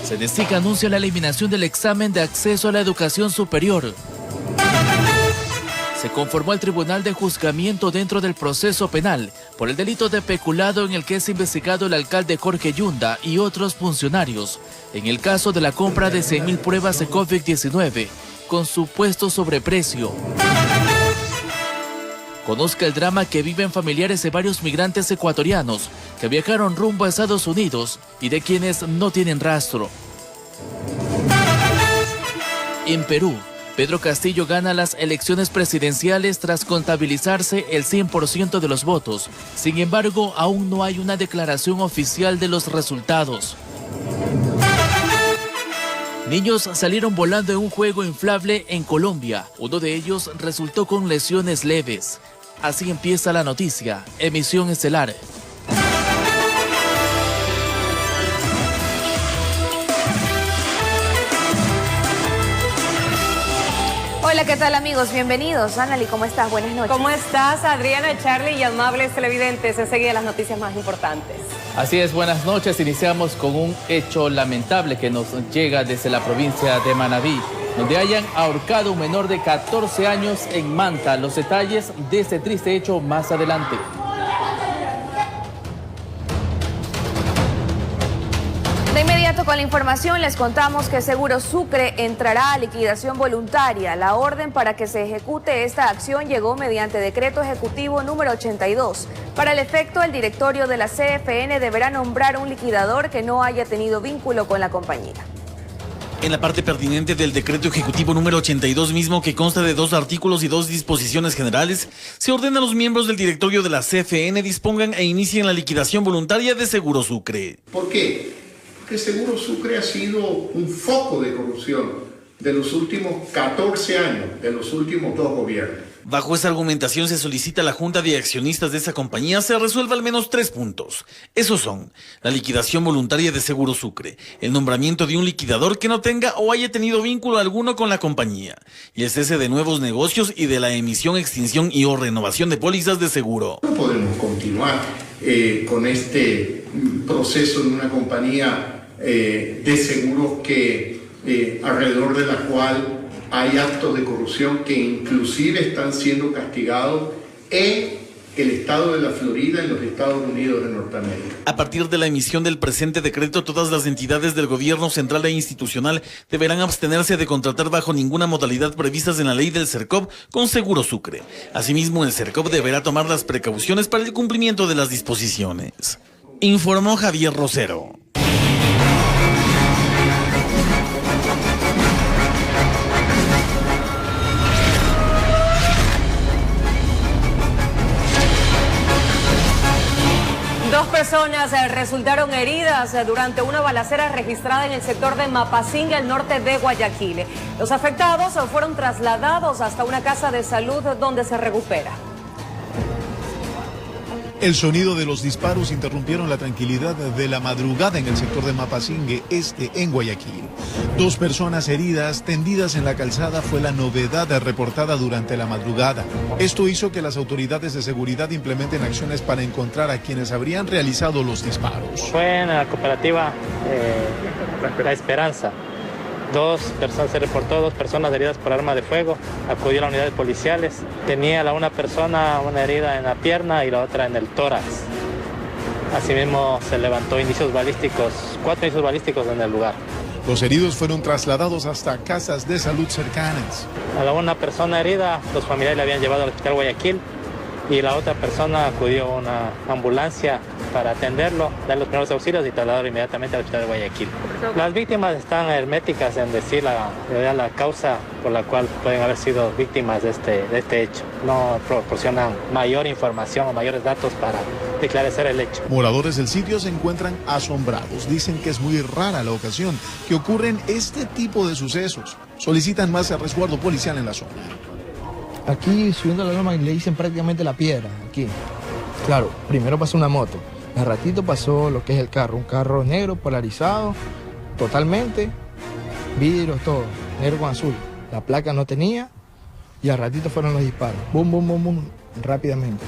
Cenexica anuncia la eliminación del examen de acceso a la educación superior. Se conformó el Tribunal de Juzgamiento dentro del proceso penal por el delito de peculado en el que es investigado el alcalde Jorge Yunda y otros funcionarios, en el caso de la compra de 100.000 pruebas de COVID-19 con supuesto sobreprecio. Conozca el drama que viven familiares de varios migrantes ecuatorianos que viajaron rumbo a Estados Unidos y de quienes no tienen rastro. En Perú, Pedro Castillo gana las elecciones presidenciales tras contabilizarse el 100% de los votos. Sin embargo, aún no hay una declaración oficial de los resultados. Niños salieron volando en un juego inflable en Colombia. Uno de ellos resultó con lesiones leves. Así empieza la noticia. Emisión estelar. Hola, ¿qué tal amigos? Bienvenidos. Anali, ¿cómo estás? Buenas noches. ¿Cómo estás, Adriana, Charlie y amables televidentes? Enseguida las noticias más importantes. Así es, buenas noches. Iniciamos con un hecho lamentable que nos llega desde la provincia de Manabí, donde hayan ahorcado a un menor de 14 años en Manta. Los detalles de este triste hecho más adelante. De inmediato con la información les contamos que Seguro Sucre entrará a liquidación voluntaria. La orden para que se ejecute esta acción llegó mediante decreto ejecutivo número 82. Para el efecto, el directorio de la CFN deberá nombrar un liquidador que no haya tenido vínculo con la compañía. En la parte pertinente del decreto ejecutivo número 82 mismo, que consta de 2 artículos y 2 disposiciones generales, se ordena a los miembros del directorio de la CFN dispongan e inicien la liquidación voluntaria de Seguro Sucre. ¿Por qué? Porque Seguro Sucre ha sido un foco de corrupción de los últimos 14 años, de los últimos 2 gobiernos. Bajo esa argumentación se solicita a la Junta de Accionistas de esa compañía se resuelva al menos 3 puntos. Esos son: la liquidación voluntaria de Seguro Sucre, el nombramiento de un liquidador que no tenga o haya tenido vínculo alguno con la compañía, y el cese de nuevos negocios y de la emisión, extinción y o renovación de pólizas de seguro. No podemos continuar con este proceso en una compañía de seguros que alrededor de la cual hay actos de corrupción que inclusive están siendo castigados en el estado de la Florida, en los Estados Unidos de Norteamérica. A partir de la emisión del presente decreto, todas las entidades del gobierno central e institucional deberán abstenerse de contratar bajo ninguna modalidad previstas en la ley del CERCOP con Seguro Sucre. Asimismo, el CERCOP deberá tomar las precauciones para el cumplimiento de las disposiciones. Informó Javier Rosero. Dos personas resultaron heridas durante una balacera registrada en el sector de Mapasinga, al norte de Guayaquil. Los afectados fueron trasladados hasta una casa de salud donde se recupera. El sonido de los disparos interrumpieron la tranquilidad de la madrugada en el sector de Mapasingue, en Guayaquil. 2 personas heridas tendidas en la calzada fue la novedad reportada durante la madrugada. Esto hizo que las autoridades de seguridad implementen acciones para encontrar a quienes habrían realizado los disparos. Fue en la cooperativa La Esperanza. 2 personas, se reportó 2 personas heridas por arma de fuego. Acudió a las unidades policiales. Tenía una persona una herida en la pierna y la otra en el tórax. Asimismo se levantó 4 indicios balísticos en el lugar. Los heridos fueron trasladados hasta casas de salud cercanas. A una persona herida, los familiares la habían llevado al hospital Guayaquil y la otra persona acudió a una ambulancia para atenderlo, dar los primeros auxilios y trasladarlo inmediatamente al hospital de Guayaquil. Las víctimas están herméticas en decir la causa por la cual pueden haber sido víctimas de este hecho. No proporcionan mayor información o mayores datos para esclarecer el hecho. Moradores del sitio se encuentran asombrados. Dicen que es muy rara la ocasión que ocurren este tipo de sucesos. Solicitan más resguardo policial en la zona. Aquí, subiendo la loma, le dicen prácticamente la piedra, aquí. Claro, primero pasó una moto. Al ratito pasó lo que es el carro, un carro negro polarizado, totalmente, vidrios, todo, negro con azul. La placa no tenía y al ratito fueron los disparos. Bum, bum, bum, bum, rápidamente.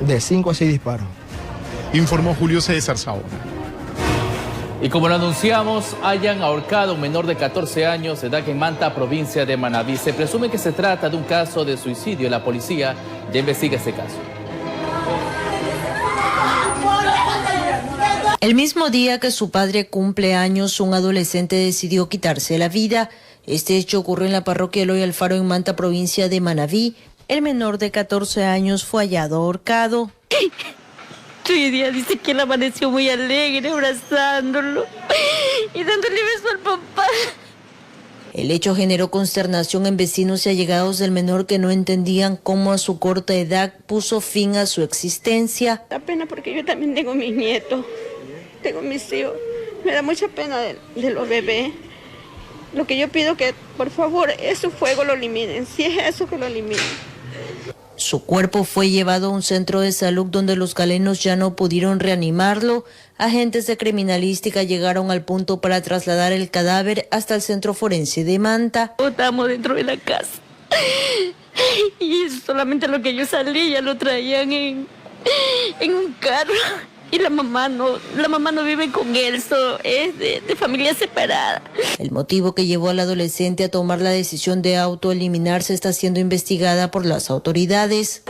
De 5 a 6 disparos. Informó Julio César Saona. Y como lo anunciamos, hayan ahorcado a un menor de 14 años de edad en Manta, provincia de Manabí. Se presume que se trata de un caso de suicidio. La policía ya investiga este caso. El mismo día que su padre cumple años, un adolescente decidió quitarse la vida. Este hecho ocurrió en la parroquia Eloy Alfaro en Manta, provincia de Manabí. El menor de 14 años fue hallado ahorcado. Hoy día dice que él amaneció muy alegre, abrazándolo y dándole beso al papá. El hecho generó consternación en vecinos y allegados del menor que no entendían cómo a su corta edad puso fin a su existencia. Da pena porque yo también tengo mis nietos, tengo mis hijos. Me da mucha pena de los bebés. Lo que yo pido que, por favor, ese fuego lo eliminen, si es eso que lo eliminen. Su cuerpo fue llevado a un centro de salud donde los galenos ya no pudieron reanimarlo. Agentes de criminalística llegaron al punto para trasladar el cadáver hasta el centro forense de Manta. Estábamos dentro de la casa y solamente lo que yo salí ya lo traían en un carro. Y la mamá no vive con él, es de familia separada. El motivo que llevó al adolescente a tomar la decisión de autoeliminarse está siendo investigada por las autoridades.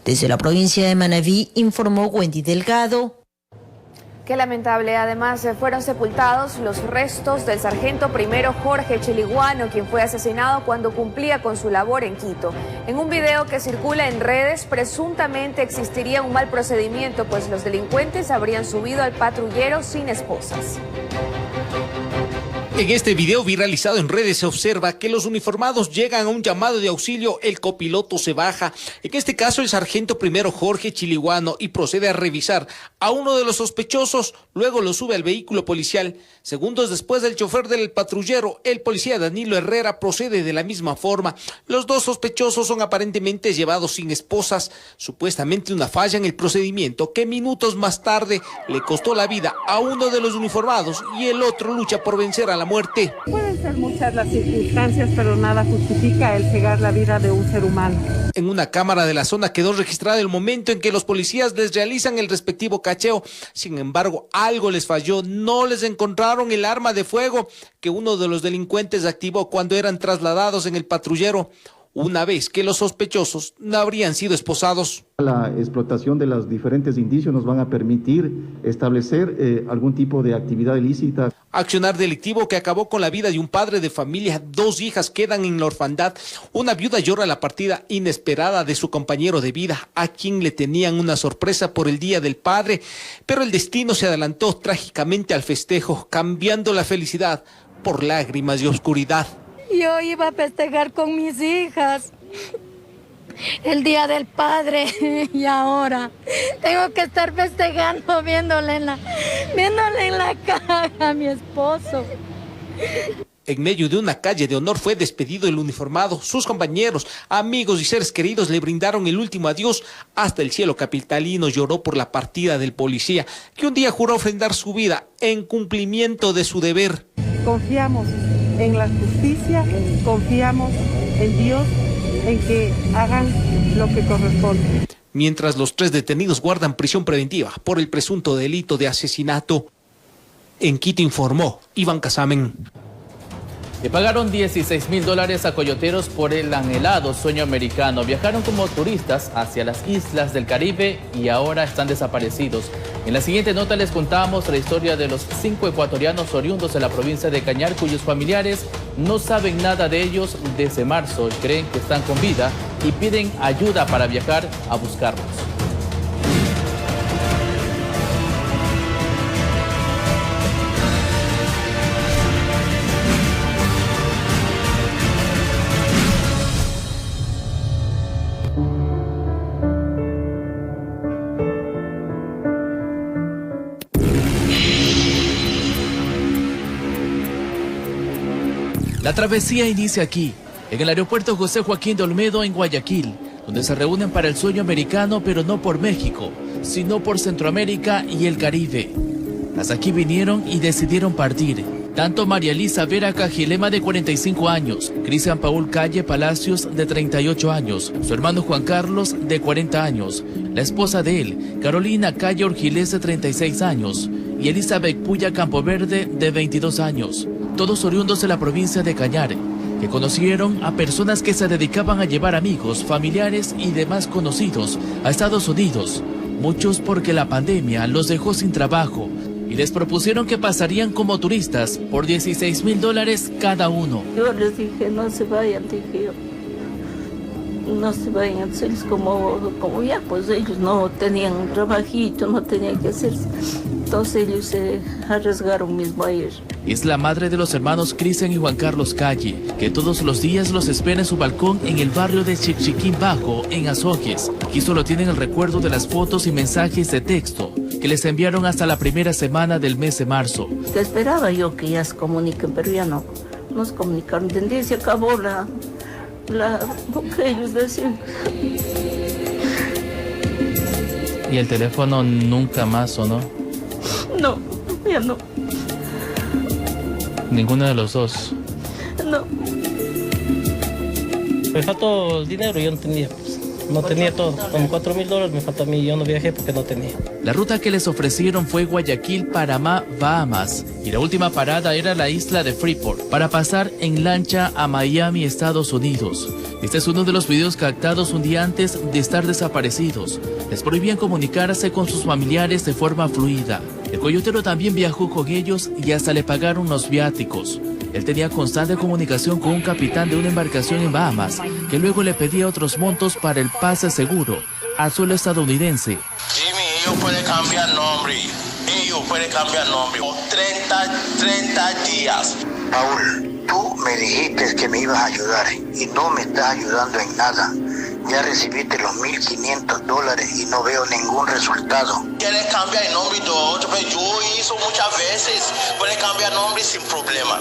Desde la provincia de Manabí, informó Wendy Delgado. Qué lamentable. Además, fueron sepultados los restos del sargento primero Jorge Chiliguano, quien fue asesinado cuando cumplía con su labor en Quito. En un video que circula en redes, presuntamente existiría un mal procedimiento, pues los delincuentes habrían subido al patrullero sin esposas. En este video viralizado en redes se observa que los uniformados llegan a un llamado de auxilio, el copiloto se baja, en este caso el sargento primero Jorge Chiliguano, y procede a revisar a uno de los sospechosos, luego lo sube al vehículo policial. Segundos después, el chofer del patrullero, el policía Danilo Herrera, procede de la misma forma. Los dos sospechosos son aparentemente llevados sin esposas, supuestamente una falla en el procedimiento que minutos más tarde le costó la vida a uno de los uniformados y el otro lucha por vencer a la muerte. Pueden ser muchas las circunstancias, pero nada justifica el cegar la vida de un ser humano. En una cámara de la zona quedó registrado el momento en que los policías les realizan el respectivo cacheo. Sin embargo, algo les falló. No les encontraron el arma de fuego que uno de los delincuentes activó cuando eran trasladados en el patrullero, una vez que los sospechosos no habrían sido esposados. La explotación de los diferentes indicios nos van a permitir establecer algún tipo de actividad ilícita. Accionar delictivo que acabó con la vida de un padre de familia. 2 hijas quedan en la orfandad. Una viuda llora la partida inesperada de su compañero de vida, a quien le tenían una sorpresa por el Día del Padre, pero el destino se adelantó trágicamente al festejo, cambiando la felicidad por lágrimas y oscuridad. Yo iba a festejar con mis hijas el Día del Padre y ahora tengo que estar festejando viéndole en la cara a mi esposo. En medio de una calle de honor fue despedido el uniformado. Sus compañeros, amigos y seres queridos le brindaron el último adiós. Hasta el cielo capitalino lloró por la partida del policía, que un día juró ofrendar su vida en cumplimiento de su deber. Confiamos en la justicia, confiamos en Dios, en que hagan lo que corresponde. Mientras los 3 detenidos guardan prisión preventiva por el presunto delito de asesinato. En Quito informó Iván Casamen. Le pagaron $16,000 a coyoteros por el anhelado sueño americano. Viajaron como turistas hacia las islas del Caribe y ahora están desaparecidos. En la siguiente nota les contamos la historia de los 5 ecuatorianos oriundos de la provincia de Cañar, cuyos familiares no saben nada de ellos desde marzo y creen que están con vida y piden ayuda para viajar a buscarlos. La travesía inicia aquí, en el aeropuerto José Joaquín de Olmedo en Guayaquil, donde se reúnen para el sueño americano, pero no por México, sino por Centroamérica y el Caribe. Hasta aquí vinieron y decidieron partir. Tanto María Elisa Vera Cajilema, de 45 años, Cristian Paul Calle Palacios, de 38 años, su hermano Juan Carlos, de 40 años, la esposa de él, Carolina Calle Orgilés, de 36 años, y Elizabeth Puya Campoverde, de 22 años, todos oriundos de la provincia de Cañar, que conocieron a personas que se dedicaban a llevar amigos, familiares y demás conocidos a Estados Unidos, muchos porque la pandemia los dejó sin trabajo, y les propusieron que pasarían como turistas por $16,000 cada uno. Yo les dije, no se vayan, dije yo. No se vayan, entonces como ya, pues ellos no tenían un trabajito, no tenían que hacerse. Entonces ellos se arriesgaron mismo a ir. Es la madre de los hermanos Cristian y Juan Carlos Calle, que todos los días los espera en su balcón en el barrio de Chichiquín Bajo, en Azogues. Aquí solo tienen el recuerdo de las fotos y mensajes de texto que les enviaron hasta la primera semana del mes de marzo. Que esperaba yo que ya se comuniquen, pero ya no se comunicaron. Desde se acabó lo que ellos decían. ¿Y el teléfono nunca más sonó? No, ya no. Ninguno de los dos. No. Me faltó el dinero, yo no tenía. No tenía todo, como $4,000 me faltó a mí, yo no viajé porque no tenía. La ruta que les ofrecieron fue Guayaquil, Panamá, Bahamas, y la última parada era la isla de Freeport, para pasar en lancha a Miami, Estados Unidos. Este es uno de los videos captados un día antes de estar desaparecidos. Les prohibían comunicarse con sus familiares de forma fluida. El coyotero también viajó con ellos y hasta le pagaron los viáticos. Él tenía constante comunicación con un capitán de una embarcación en Bahamas, que luego le pedía otros montos para el pase seguro al suelo estadounidense. Jimmy, ellos pueden cambiar nombre. Ellos pueden cambiar nombre. 30 días. Paul, tú me dijiste que me ibas a ayudar y no me estás ayudando en nada. Ya recibiste los $1,500 y no veo ningún resultado. ¿Quieres cambiar el nombre de otro? Pero yo hice muchas veces. Puedes cambiar nombre sin problema.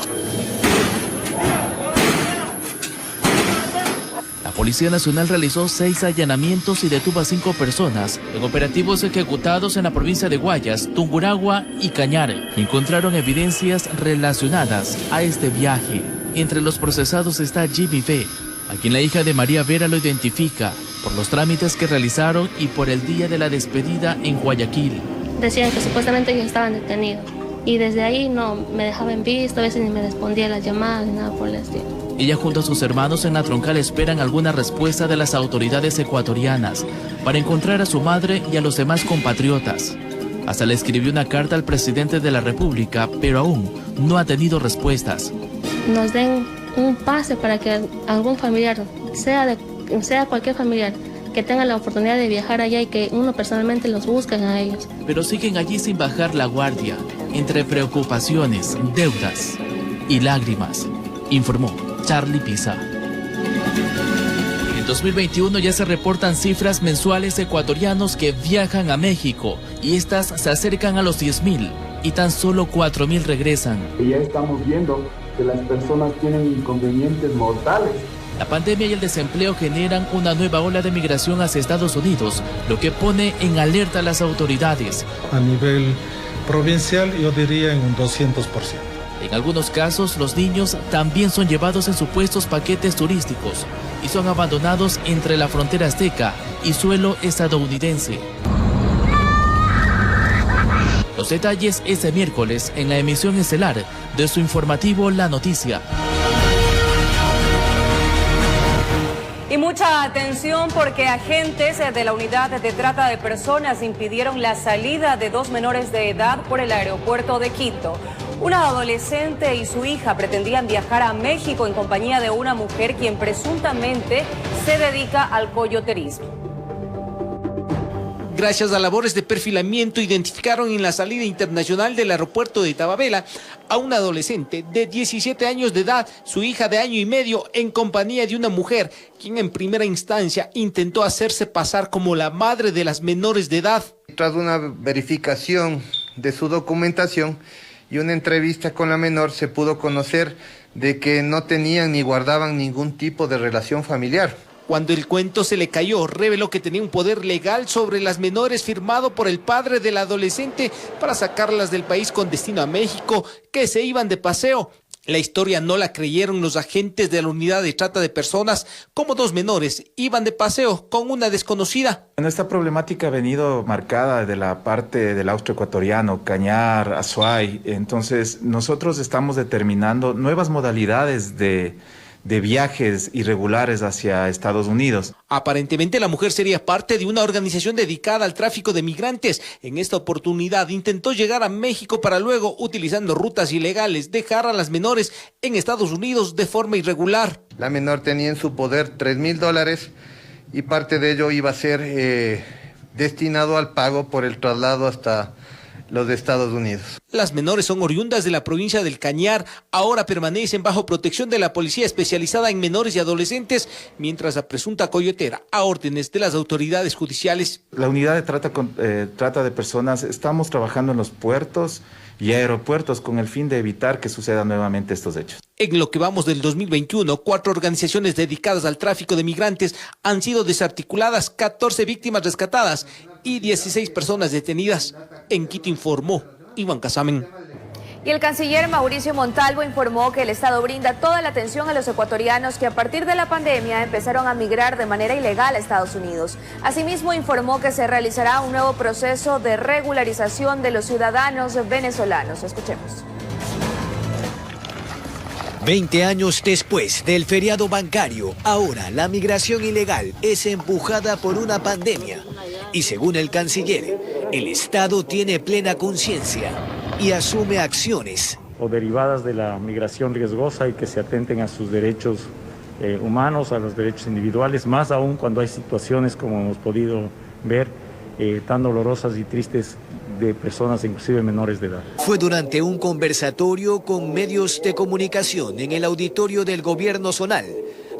La Policía Nacional realizó 6 allanamientos y detuvo a 5 personas en operativos ejecutados en la provincia de Guayas, Tungurahua y Cañar. Encontraron evidencias relacionadas a este viaje. Entre los procesados está Jimmy B., a quien la hija de María Vera lo identifica por los trámites que realizaron y por el día de la despedida en Guayaquil. Decían que supuestamente ellos estaban detenidos y desde ahí no me dejaban visto, a veces ni me respondía las llamadas ni nada por el estilo. Ella junto a sus hermanos en la Troncal esperan alguna respuesta de las autoridades ecuatorianas para encontrar a su madre y a los demás compatriotas. Hasta le escribió una carta al presidente de la República, pero aún no ha tenido respuestas. Nos den un pase para que algún familiar, sea cualquier familiar, que tenga la oportunidad de viajar allá y que uno personalmente los busque a ellos. Pero siguen allí sin bajar la guardia, entre preocupaciones, deudas y lágrimas, informó Charlie Pisa. En 2021 ya se reportan cifras mensuales de ecuatorianos que viajan a México y estas se acercan a los 10,000 y tan solo 4,000 regresan. Ya estamos viendo que las personas tienen inconvenientes mortales. La pandemia y el desempleo generan una nueva ola de migración hacia Estados Unidos, lo que pone en alerta a las autoridades. A nivel provincial yo diría en un 200%. En algunos casos, los niños también son llevados en supuestos paquetes turísticos y son abandonados entre la frontera azteca y suelo estadounidense. Los detalles este miércoles en la emisión estelar de su informativo La Noticia. Y mucha atención porque agentes de la unidad de trata de personas impidieron la salida de 2 menores de edad por el aeropuerto de Quito. Una adolescente y su hija pretendían viajar a México en compañía de una mujer quien presuntamente se dedica al coyoterismo. Gracias a labores de perfilamiento, identificaron en la salida internacional del aeropuerto de Tababela a una adolescente de 17 años de edad, su hija de 1 año y medio, en compañía de una mujer, quien en primera instancia intentó hacerse pasar como la madre de las menores de edad. Tras una verificación de su documentación y una entrevista con la menor, se pudo conocer de que no tenían ni guardaban ningún tipo de relación familiar. Cuando el cuento se le cayó, reveló que tenía un poder legal sobre las menores firmado por el padre del adolescente para sacarlas del país con destino a México, que se iban de paseo. La historia no la creyeron los agentes de la unidad de trata de personas, como 2 menores iban de paseo con una desconocida. Esta problemática ha venido marcada de la parte del austroecuatoriano, Cañar, Azuay. Entonces nosotros estamos determinando nuevas modalidades de viajes irregulares hacia Estados Unidos. Aparentemente la mujer sería parte de una organización dedicada al tráfico de migrantes. En esta oportunidad intentó llegar a México para luego, utilizando rutas ilegales, dejar a las menores en Estados Unidos de forma irregular. La menor tenía en su poder $3,000 y parte de ello iba a ser destinado al pago por el traslado hasta los de Estados Unidos. Las menores son oriundas de la provincia del Cañar, ahora permanecen bajo protección de la policía especializada en menores y adolescentes, mientras la presunta coyotera, a órdenes de las autoridades judiciales. La unidad de trata de personas, estamos trabajando en los puertos y aeropuertos con el fin de evitar que sucedan nuevamente estos hechos. En lo que vamos del 2021, 4 organizaciones dedicadas al tráfico de migrantes han sido desarticuladas, 14 víctimas rescatadas y 16 personas detenidas. En Quito informó Iván Casamen. Y el canciller Mauricio Montalvo informó que el Estado brinda toda la atención a los ecuatorianos que a partir de la pandemia empezaron a migrar de manera ilegal a Estados Unidos. Asimismo, informó que se realizará un nuevo proceso de regularización de los ciudadanos venezolanos. Escuchemos. 20 años después del feriado bancario, ahora la migración ilegal es empujada por una pandemia. Y según el canciller, el Estado tiene plena conciencia y asume acciones. O derivadas de la migración riesgosa y que se atenten a sus derechos humanos, a los derechos individuales, más aún cuando hay situaciones como hemos podido ver, tan dolorosas y tristes de personas inclusive menores de edad. Fue durante un conversatorio con medios de comunicación en el auditorio del gobierno zonal,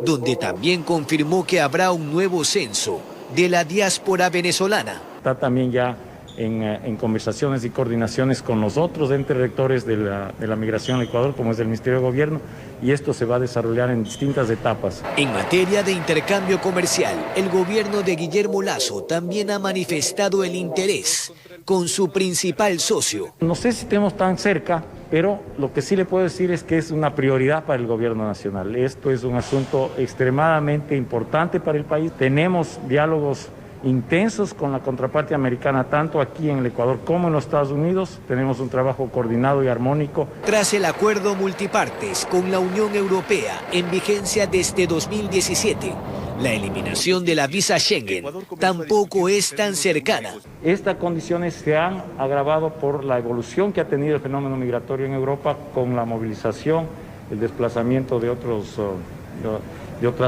donde también confirmó que habrá un nuevo censo de la diáspora venezolana. Está también ya en conversaciones y coordinaciones con los otros entes rectores de la migración al Ecuador, como es el Ministerio de Gobierno, y esto se va a desarrollar en distintas etapas. En materia de intercambio comercial, el gobierno de Guillermo Lasso también ha manifestado el interés con su principal socio. No sé si estemos tan cerca, pero lo que sí le puedo decir es que es una prioridad para el gobierno nacional. Esto es un asunto extremadamente importante para el país. Tenemos diálogos intensos con la contraparte americana, tanto aquí en el Ecuador como en los Estados Unidos. Tenemos un trabajo coordinado y armónico. Tras el acuerdo multipartes con la Unión Europea, en vigencia desde 2017, la eliminación de la visa Schengen tampoco es tan cercana. Estas condiciones se han agravado por la evolución que ha tenido el fenómeno migratorio en Europa, con la movilización, el desplazamiento de otras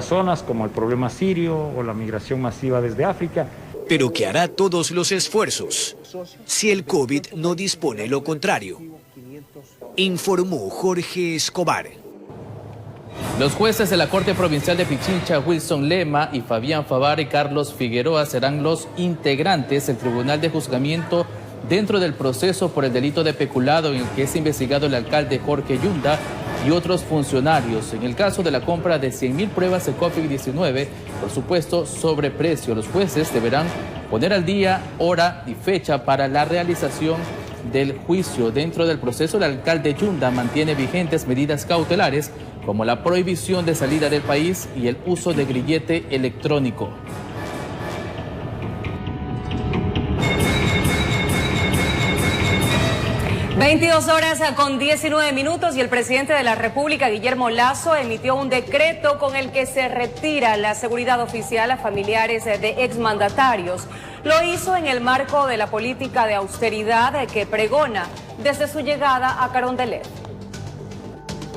zonas, como el problema sirio o la migración masiva desde África. Pero que hará todos los esfuerzos si el COVID no dispone lo contrario, informó Jorge Escobar. Los jueces de la Corte Provincial de Pichincha, Wilson Lema y Fabián Favar y Carlos Figueroa, serán los integrantes del Tribunal de Juzgamiento dentro del proceso por el delito de peculado en el que es investigado el alcalde Jorge Yunda y otros funcionarios. En el caso de la compra de 100.000 pruebas de COVID-19, por supuesto, sobreprecio. Los jueces deberán poner al día, hora y fecha para la realización del juicio. Dentro del proceso, el alcalde Yunda mantiene vigentes medidas cautelares como la prohibición de salida del país y el uso de grillete electrónico. (22:19) y el presidente de la República, Guillermo Lasso, emitió un decreto con el que se retira la seguridad oficial a familiares de exmandatarios. Lo hizo en el marco de la política de austeridad que pregona desde su llegada a Carondelet.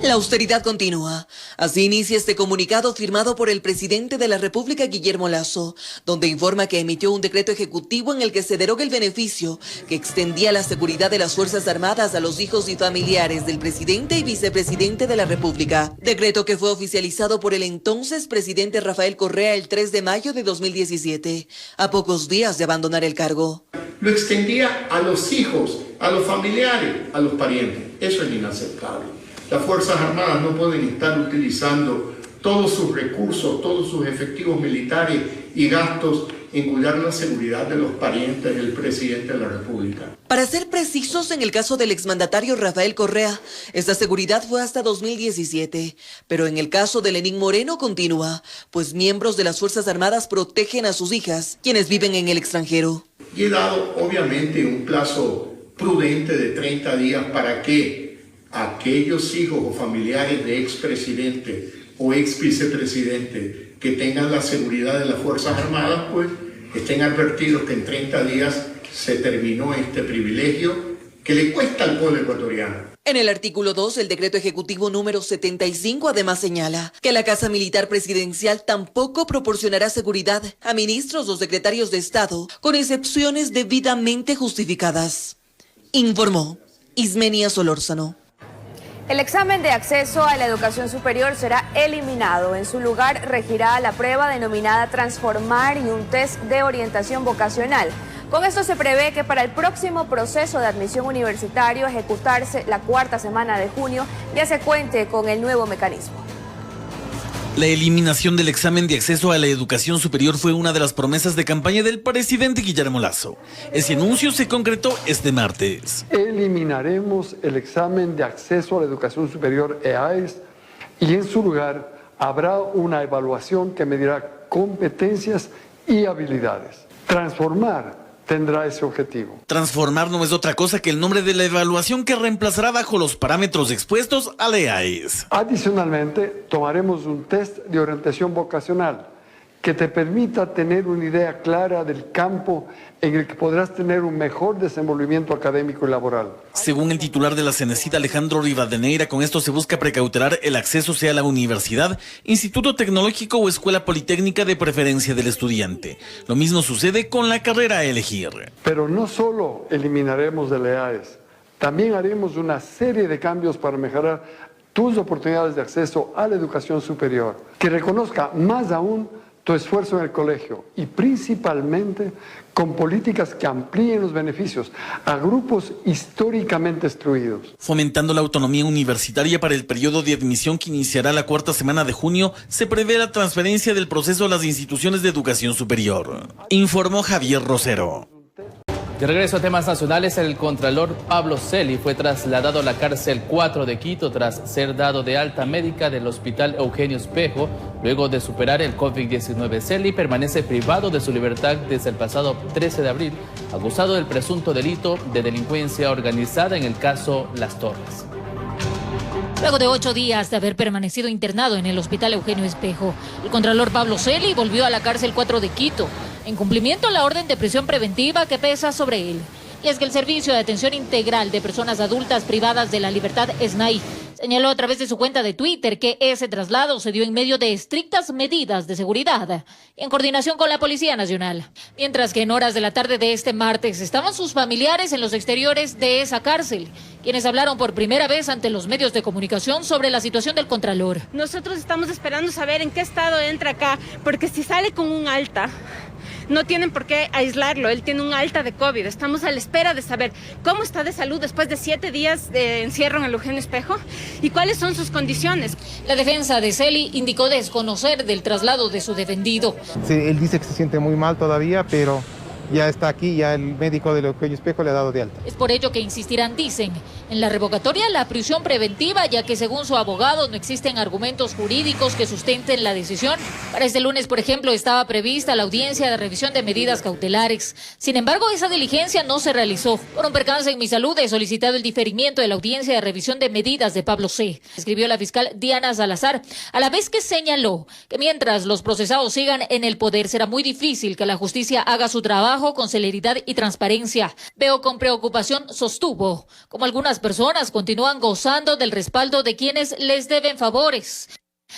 La austeridad continúa. Así inicia este comunicado firmado por el presidente de la República, Guillermo Lasso, donde informa que emitió un decreto ejecutivo en el que se deroga el beneficio que extendía la seguridad de las Fuerzas Armadas a los hijos y familiares del presidente y vicepresidente de la República. Decreto que fue oficializado por el entonces presidente Rafael Correa el 3 de mayo de 2017, a pocos días de abandonar el cargo. Lo extendía a los hijos, a los familiares, a los parientes. Eso es inaceptable. Las Fuerzas Armadas no pueden estar utilizando todos sus recursos, todos sus efectivos militares y gastos en cuidar la seguridad de los parientes del presidente de la República. Para ser precisos, en el caso del exmandatario Rafael Correa, esta seguridad fue hasta 2017. Pero en el caso de Lenín Moreno continúa, pues miembros de las Fuerzas Armadas protegen a sus hijas, quienes viven en el extranjero. Y he dado, obviamente, un plazo prudente de 30 días para que aquellos hijos o familiares de expresidente o ex vicepresidente que tengan la seguridad de las Fuerzas Armadas, pues estén advertidos que en 30 días se terminó este privilegio que le cuesta al pueblo ecuatoriano. En el artículo 2, el decreto ejecutivo número 75 además señala que la Casa Militar Presidencial tampoco proporcionará seguridad a ministros o secretarios de Estado, con excepciones debidamente justificadas. Informó Ismenia Solórzano. El examen de acceso a la educación superior será eliminado. En su lugar regirá la prueba denominada Transformar y un test de orientación vocacional. Con esto se prevé que para el próximo proceso de admisión universitario, ejecutarse la cuarta semana de junio, ya se cuente con el nuevo mecanismo. La eliminación del examen de acceso a la educación superior fue una de las promesas de campaña del presidente Guillermo Lasso. Ese anuncio se concretó este martes. Eliminaremos el examen de acceso a la educación superior EAES y en su lugar habrá una evaluación que medirá competencias y habilidades. Transformar tendrá ese objetivo. Transformar no es otra cosa que el nombre de la evaluación que reemplazará bajo los parámetros expuestos a la EAES. Adicionalmente, tomaremos un test de orientación vocacional que te permita tener una idea clara del campo en el que podrás tener un mejor desenvolvimiento académico y laboral. Según el titular de la CENESID, Alejandro Rivadeneira, con esto se busca precautelar el acceso sea a la universidad, instituto tecnológico o escuela politécnica de preferencia del estudiante. Lo mismo sucede con la carrera a elegir. Pero no solo eliminaremos de la EAES, también haremos una serie de cambios para mejorar tus oportunidades de acceso a la educación superior, que reconozca más aún tu esfuerzo en el colegio y principalmente con políticas que amplíen los beneficios a grupos históricamente excluidos. Fomentando la autonomía universitaria para el periodo de admisión que iniciará la cuarta semana de junio, se prevé la transferencia del proceso a las instituciones de educación superior. Informó Javier Rosero. De regreso a temas nacionales, el contralor Pablo Celi fue trasladado a la cárcel 4 de Quito tras ser dado de alta médica del Hospital Eugenio Espejo. Luego de superar el COVID-19, Celi permanece privado de su libertad desde el pasado 13 de abril, acusado del presunto delito de delincuencia organizada en el caso Las Torres. Luego de 8 días de haber permanecido internado en el Hospital Eugenio Espejo, el contralor Pablo Celi volvió a la cárcel 4 de Quito, en cumplimiento a la orden de prisión preventiva que pesa sobre él. Y es que el Servicio de Atención Integral de Personas Adultas Privadas de la Libertad, SNAI, señaló a través de su cuenta de Twitter que ese traslado se dio en medio de estrictas medidas de seguridad y en coordinación con la Policía Nacional. Mientras que en horas de la tarde de este martes estaban sus familiares en los exteriores de esa cárcel, quienes hablaron por primera vez ante los medios de comunicación sobre la situación del contralor. Nosotros estamos esperando saber en qué estado entra acá, porque si sale con un alta, no tienen por qué aislarlo, él tiene un alta de COVID. Estamos a la espera de saber cómo está de salud después de 7 días de encierro en el Eugenio Espejo y cuáles son sus condiciones. La defensa de Celi indicó desconocer del traslado de su defendido. Sí, él dice que se siente muy mal todavía, pero ya está aquí, ya el médico del Eugenio Espejo le ha dado de alta. Es por ello que insistirán, dicen, en la revocatoria la prisión preventiva, ya que según su abogado no existen argumentos jurídicos que sustenten la decisión. Para este lunes, por ejemplo, estaba prevista la audiencia de revisión de medidas cautelares. Sin embargo, esa diligencia no se realizó. Por un percance en mi salud he solicitado el diferimiento de la audiencia de revisión de medidas de Pablo C., escribió la fiscal Diana Salazar, a la vez que señaló que mientras los procesados sigan en el poder será muy difícil que la justicia haga su trabajo con celeridad y transparencia. Veo con preocupación, sostuvo, como algunas personas continúan gozando del respaldo de quienes les deben favores.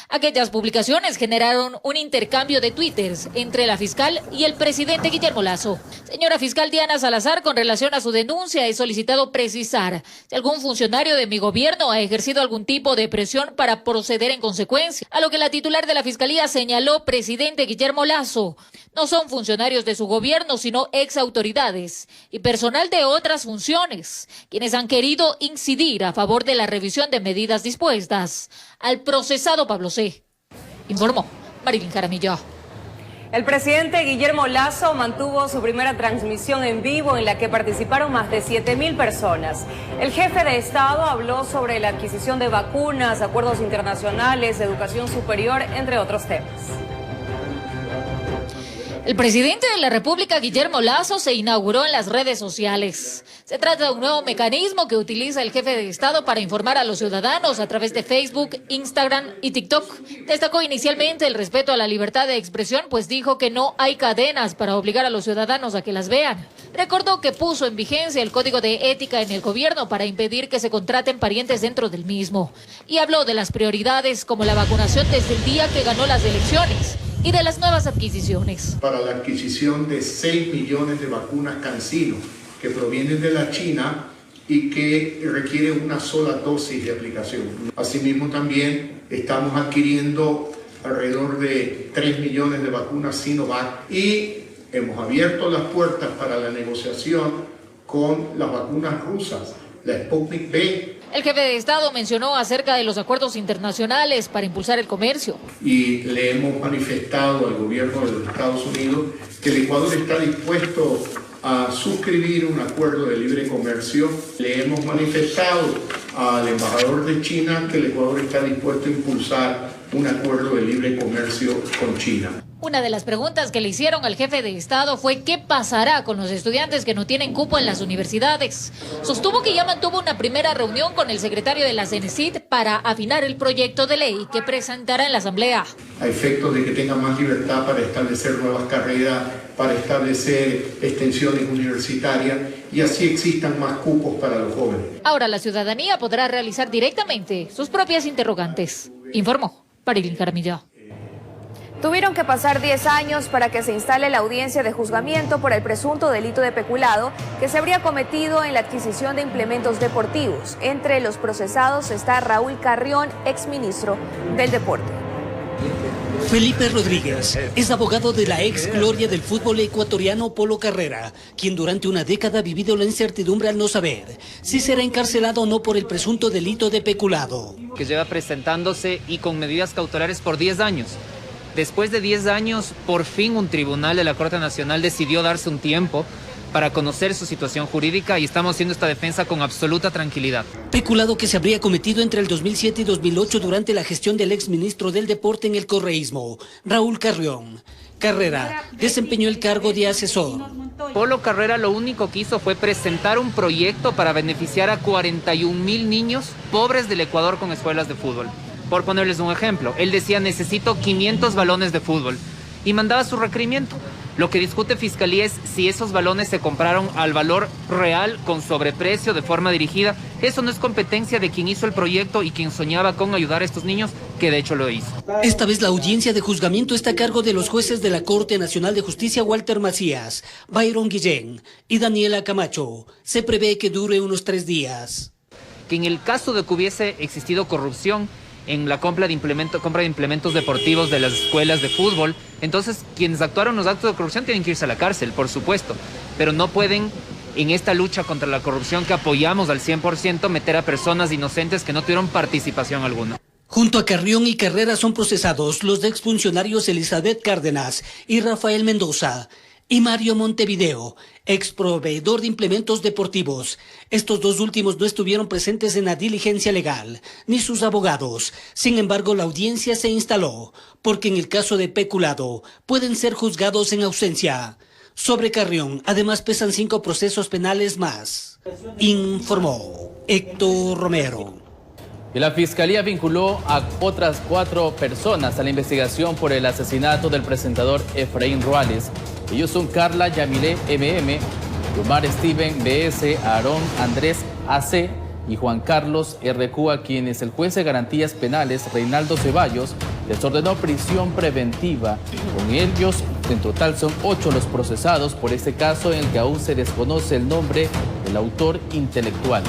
Aquellas publicaciones generaron un intercambio de twitters entre la fiscal y el presidente Guillermo Lasso. Señora fiscal Diana Salazar, con relación a su denuncia he solicitado precisar si algún funcionario de mi gobierno ha ejercido algún tipo de presión para proceder en consecuencia. A lo que la titular de la fiscalía señaló, presidente Guillermo Lasso, no son funcionarios de su gobierno, sino ex autoridades y personal de otras funciones, quienes han querido incidir a favor de la revisión de medidas dispuestas al procesado Pablo C. Informó Marilyn Jaramillo. El presidente Guillermo Lasso mantuvo su primera transmisión en vivo en la que participaron más de 7.000 personas. El jefe de Estado habló sobre la adquisición de vacunas, acuerdos internacionales, educación superior, entre otros temas. El presidente de la República, Guillermo Lasso, se inauguró en las redes sociales. Se trata de un nuevo mecanismo que utiliza el jefe de Estado para informar a los ciudadanos a través de Facebook, Instagram y TikTok. Destacó inicialmente el respeto a la libertad de expresión, pues dijo que no hay cadenas para obligar a los ciudadanos a que las vean. Recordó que puso en vigencia el Código de Ética en el gobierno para impedir que se contraten parientes dentro del mismo. Y habló de las prioridades como la vacunación desde el día que ganó las elecciones y de las nuevas adquisiciones. Para la adquisición de 6 millones de vacunas CanSino que provienen de la China y que requieren una sola dosis de aplicación. Asimismo también estamos adquiriendo alrededor de 3 millones de vacunas Sinovac y hemos abierto las puertas para la negociación con las vacunas rusas, la Sputnik V. El jefe de Estado mencionó acerca de los acuerdos internacionales para impulsar el comercio. Y le hemos manifestado al gobierno de los Estados Unidos que el Ecuador está dispuesto a suscribir un acuerdo de libre comercio. Le hemos manifestado al embajador de China que el Ecuador está dispuesto a impulsar un acuerdo de libre comercio con China. Una de las preguntas que le hicieron al jefe de Estado fue qué pasará con los estudiantes que no tienen cupo en las universidades. Sostuvo que ya mantuvo una primera reunión con el secretario de la CENESID para afinar el proyecto de ley que presentará en la Asamblea. A efectos de que tengan más libertad para establecer nuevas carreras, para establecer extensiones universitarias y así existan más cupos para los jóvenes. Ahora la ciudadanía podrá realizar directamente sus propias interrogantes, informó Marilyn Jaramillo. Tuvieron que pasar 10 años para que se instale la audiencia de juzgamiento por el presunto delito de peculado que se habría cometido en la adquisición de implementos deportivos. Entre los procesados está Raúl Carrión, exministro del Deporte. Felipe Rodríguez es abogado de la ex gloria del fútbol ecuatoriano Polo Carrera, quien durante una década ha vivido la incertidumbre al no saber si será encarcelado o no por el presunto delito de peculado. Que lleva presentándose y con medidas cautelares por 10 años. Después de 10 años, por fin un tribunal de la Corte Nacional decidió darse un tiempo para conocer su situación jurídica y estamos haciendo esta defensa con absoluta tranquilidad. Peculado que se habría cometido entre el 2007 y 2008 durante la gestión del exministro del Deporte en el correísmo, Raúl Carrión. Carrera desempeñó el cargo de asesor. Polo Carrera lo único que hizo fue presentar un proyecto para beneficiar a 41,000 niños pobres del Ecuador con escuelas de fútbol. Por ponerles un ejemplo, él decía necesito 500 balones de fútbol y mandaba su requerimiento. Lo que discute Fiscalía es si esos balones se compraron al valor real con sobreprecio de forma dirigida. Eso no es competencia de quien hizo el proyecto y quien soñaba con ayudar a estos niños, que de hecho lo hizo. Esta vez la audiencia de juzgamiento está a cargo de los jueces de la Corte Nacional de Justicia Walter Macías, Byron Guillén y Daniela Camacho. Se prevé que dure unos 3 días. Que en el caso de que hubiese existido corrupción en la compra de implementos deportivos de las escuelas de fútbol, entonces quienes actuaron los actos de corrupción tienen que irse a la cárcel, por supuesto, pero no pueden en esta lucha contra la corrupción que apoyamos al 100% meter a personas inocentes que no tuvieron participación alguna. Junto a Carrión y Carrera son procesados los exfuncionarios Elizabeth Cárdenas y Rafael Mendoza y Mario Montevideo, ex proveedor de implementos deportivos. Estos dos últimos no estuvieron presentes en la diligencia legal, ni sus abogados. Sin embargo, la audiencia se instaló, porque en el caso de peculado pueden ser juzgados en ausencia. Sobre Carrión, además pesan 5 procesos penales más. Informó Héctor Romero. Y la Fiscalía vinculó a otras 4 personas a la investigación por el asesinato del presentador Efraín Ruales. Ellos son Carla Yamilé MM, Omar Steven BS, Aarón Andrés AC y Juan Carlos RQ, a quienes el juez de garantías penales Reinaldo Ceballos les ordenó prisión preventiva. Con ellos, en total son 8 los procesados por este caso en el que aún se desconoce el nombre del autor intelectual.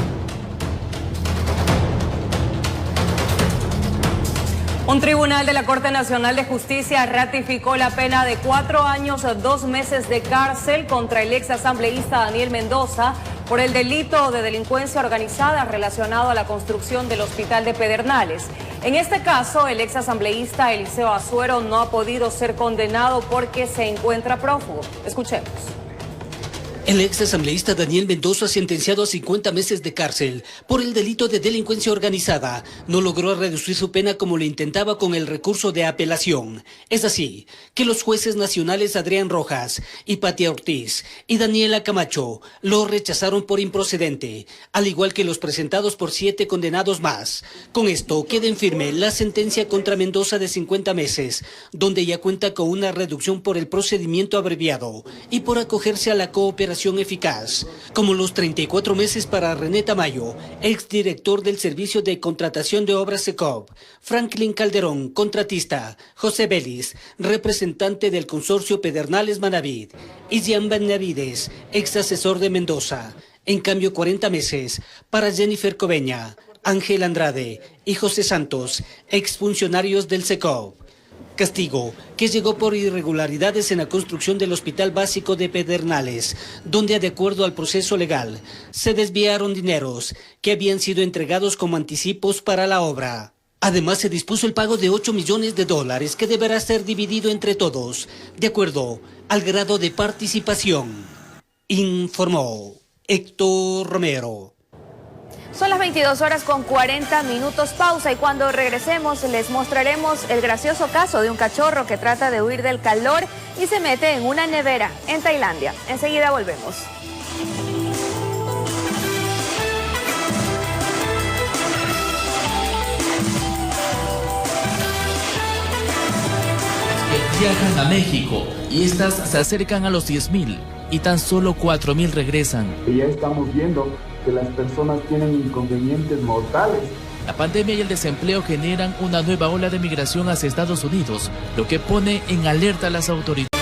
Un tribunal de la Corte Nacional de Justicia ratificó la pena de 4 años, 2 meses de cárcel contra el ex asambleísta Daniel Mendoza por el delito de delincuencia organizada relacionado a la construcción del Hospital de Pedernales. En este caso, el exasambleísta Eliseo Azuero no ha podido ser condenado porque se encuentra prófugo. Escuchemos. El exasambleísta Daniel Mendoza, sentenciado a 50 meses de cárcel por el delito de delincuencia organizada, no logró reducir su pena como le intentaba con el recurso de apelación. Es así que los jueces nacionales Adrián Rojas, Hipatia Ortiz y Daniela Camacho lo rechazaron por improcedente, al igual que los presentados por 7 condenados más. Con esto queda en firme la sentencia contra Mendoza de 50 meses, donde ya cuenta con una reducción por el procedimiento abreviado y por acogerse a la cooperación eficaz, como los 34 meses para René Tamayo, exdirector del Servicio de Contratación de Obras SECOP, Franklin Calderón, contratista, José Vélez, representante del consorcio Pedernales Manaví, y Jean Benavides, ex asesor de Mendoza. En cambio, 40 meses para Jennifer Coveña, Ángel Andrade y José Santos, exfuncionarios del SECOP. Castigo que llegó por irregularidades en la construcción del Hospital Básico de Pedernales, donde, de acuerdo al proceso legal, se desviaron dineros que habían sido entregados como anticipos para la obra. Además, se dispuso el pago de $8 millones que deberá ser dividido entre todos, de acuerdo al grado de participación, informó Héctor Romero. Son las 22:40, pausa, y cuando regresemos les mostraremos el gracioso caso de un cachorro que trata de huir del calor y se mete en una nevera en Tailandia. Enseguida volvemos. Viajan a México y estas se acercan a los 10.000 y tan solo 4.000 regresan. Ya estamos viendo que las personas tienen inconvenientes mortales. La pandemia y el desempleo generan una nueva ola de migración hacia Estados Unidos, lo que pone en alerta a las autoridades.